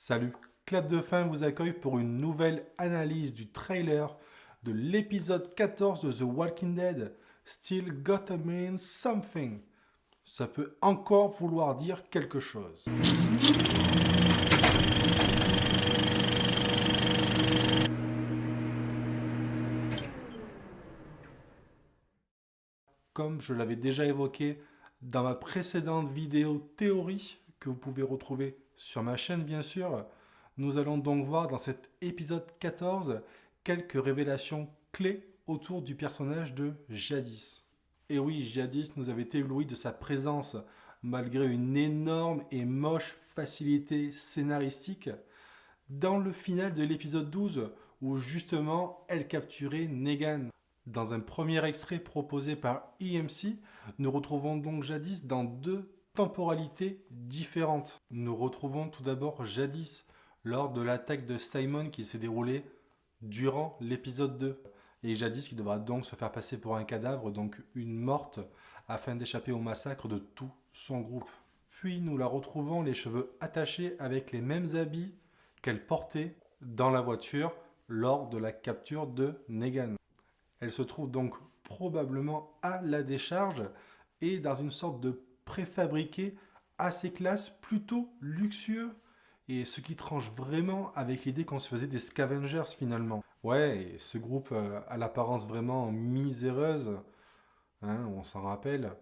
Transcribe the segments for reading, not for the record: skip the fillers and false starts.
Salut, Clap de Fin vous accueille pour une nouvelle analyse du trailer de l'épisode 14 de The Walking Dead, Still Gotta Mean Something. Ça peut encore vouloir dire quelque chose. Comme je l'avais déjà évoqué dans ma précédente vidéo théorie, que vous pouvez retrouver sur ma chaîne bien sûr, nous allons donc voir dans cet épisode 14 quelques révélations clés autour du personnage de Jadis. Et oui, Jadis nous avait ébloui de sa présence malgré une énorme et moche facilité scénaristique dans le final de l'épisode 12 où justement elle capturait Negan. Dans un premier extrait proposé par EMC, nous retrouvons donc Jadis dans deux temporalités différentes. Nous retrouvons tout d'abord Jadis lors de l'attaque de Simon qui s'est déroulée durant l'épisode 2. Et Jadis qui devra donc se faire passer pour un cadavre, donc une morte, afin d'échapper au massacre de tout son groupe. Puis nous la retrouvons les cheveux attachés avec les mêmes habits qu'elle portait dans la voiture lors de la capture de Negan. Elle se trouve donc probablement à la décharge et dans une sorte de préfabriqué assez classe, plutôt luxueux. Et ce qui tranche vraiment avec l'idée qu'on se faisait des scavengers finalement. Ouais, et ce groupe à l'apparence vraiment miséreuse, hein, on s'en rappelle,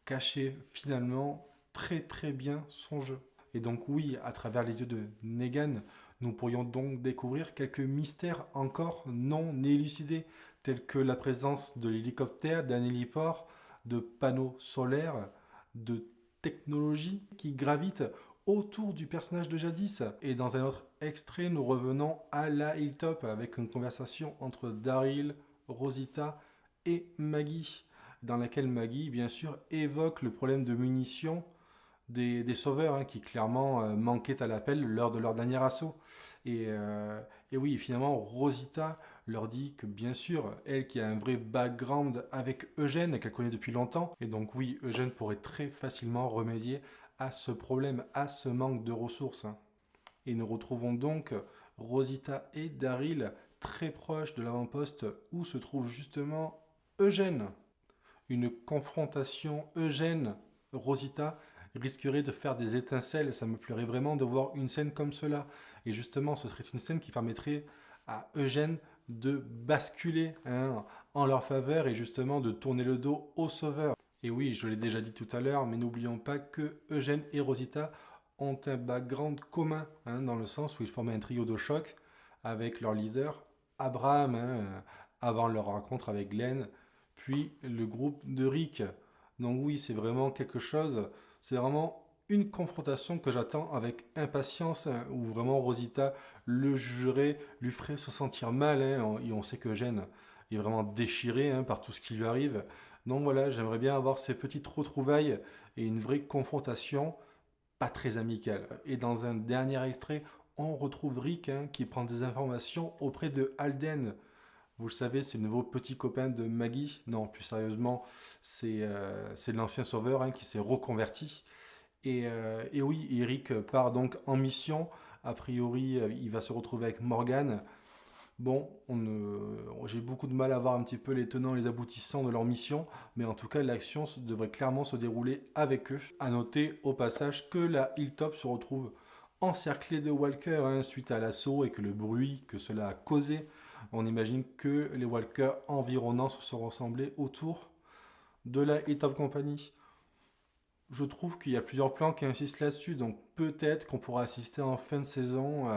cachait finalement très bien son jeu. Et donc oui, à travers les yeux de Negan, nous pourrions donc découvrir quelques mystères encore non élucidés, tels que la présence de l'hélicoptère, d'un héliport, de panneaux solaires, de technologies qui gravitent autour du personnage de Jadis. Et dans un autre extrait, nous revenons à la Hilltop avec une conversation entre Daryl, Rosita et Maggie, dans laquelle Maggie, bien sûr, évoque le problème de munitions des sauveurs qui clairement manquaient à l'appel lors de leur dernier assaut. Et oui, finalement, Rosita leur dit que bien sûr, elle qui a un vrai background avec Eugène, qu'elle connaît depuis longtemps, et donc oui, Eugène pourrait très facilement remédier à ce problème, à ce manque de ressources. Et nous retrouvons donc Rosita et Daryl très proches de l'avant-poste où se trouve justement Eugène. Une confrontation Eugène-Rosita risquerait de faire des étincelles. Ça me plairait vraiment de voir une scène comme cela. Et justement, ce serait une scène qui permettrait à Eugène de basculer en leur faveur et justement de tourner le dos aux sauveurs. Et oui, je l'ai déjà dit tout à l'heure, mais n'oublions pas que Eugène et Rosita ont un background commun, dans le sens où ils formaient un trio de choc avec leur leader, Abraham, avant leur rencontre avec Glenn, puis le groupe de Rick. Donc oui, c'est vraiment quelque chose, c'est vraiment une confrontation que j'attends avec impatience, où vraiment Rosita le jugerait, lui ferait se sentir mal, et on sait que Eugène est vraiment déchiré par tout ce qui lui arrive. Donc voilà, j'aimerais bien avoir ces petites retrouvailles et une vraie confrontation, pas très amicale. Et dans un dernier extrait, on retrouve Rick qui prend des informations auprès de Alden. Vous le savez, c'est le nouveau petit copain de Maggie. Non, plus sérieusement, c'est l'ancien sauveur qui s'est reconverti. Et oui, Eric part donc en mission. A priori, il va se retrouver avec Morgan. Bon, j'ai beaucoup de mal à voir un petit peu les tenants et les aboutissants de leur mission, mais en tout cas, l'action devrait clairement se dérouler avec eux. A noter au passage que la Hilltop se retrouve encerclée de walkers suite à l'assaut et que le bruit que cela a causé, on imagine que les walkers environnants se sont rassemblés autour de la Hilltop Company. Je trouve qu'il y a plusieurs plans qui insistent là-dessus, donc peut-être qu'on pourra assister en fin de saison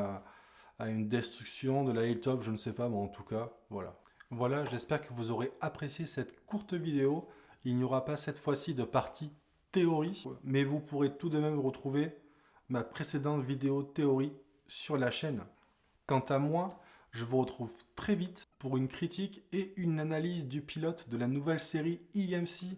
à une destruction de la Hilltop, je ne sais pas, mais en tout cas, voilà. Voilà, j'espère que vous aurez apprécié cette courte vidéo. Il n'y aura pas cette fois-ci de partie théorie, mais vous pourrez tout de même retrouver ma précédente vidéo théorie sur la chaîne. Quant à moi, je vous retrouve très vite pour une critique et une analyse du pilote de la nouvelle série EMC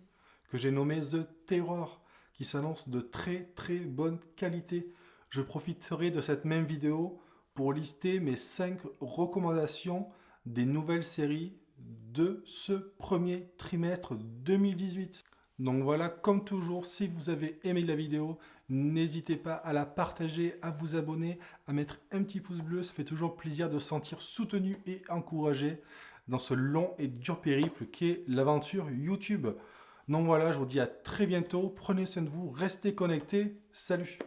que j'ai nommée The Terror, qui s'annonce de très bonne qualité. Je profiterai de cette même vidéo pour lister mes 5 recommandations des nouvelles séries de ce premier trimestre 2018. Donc voilà, comme toujours, si vous avez aimé la vidéo, N'hésitez pas à la partager, à vous abonner, à mettre un petit pouce bleu. Ça fait toujours plaisir de se sentir soutenu et encouragé dans ce long et dur périple qu'est l'aventure YouTube. Donc voilà, je vous dis à très bientôt. Prenez soin de vous, restez connectés. Salut!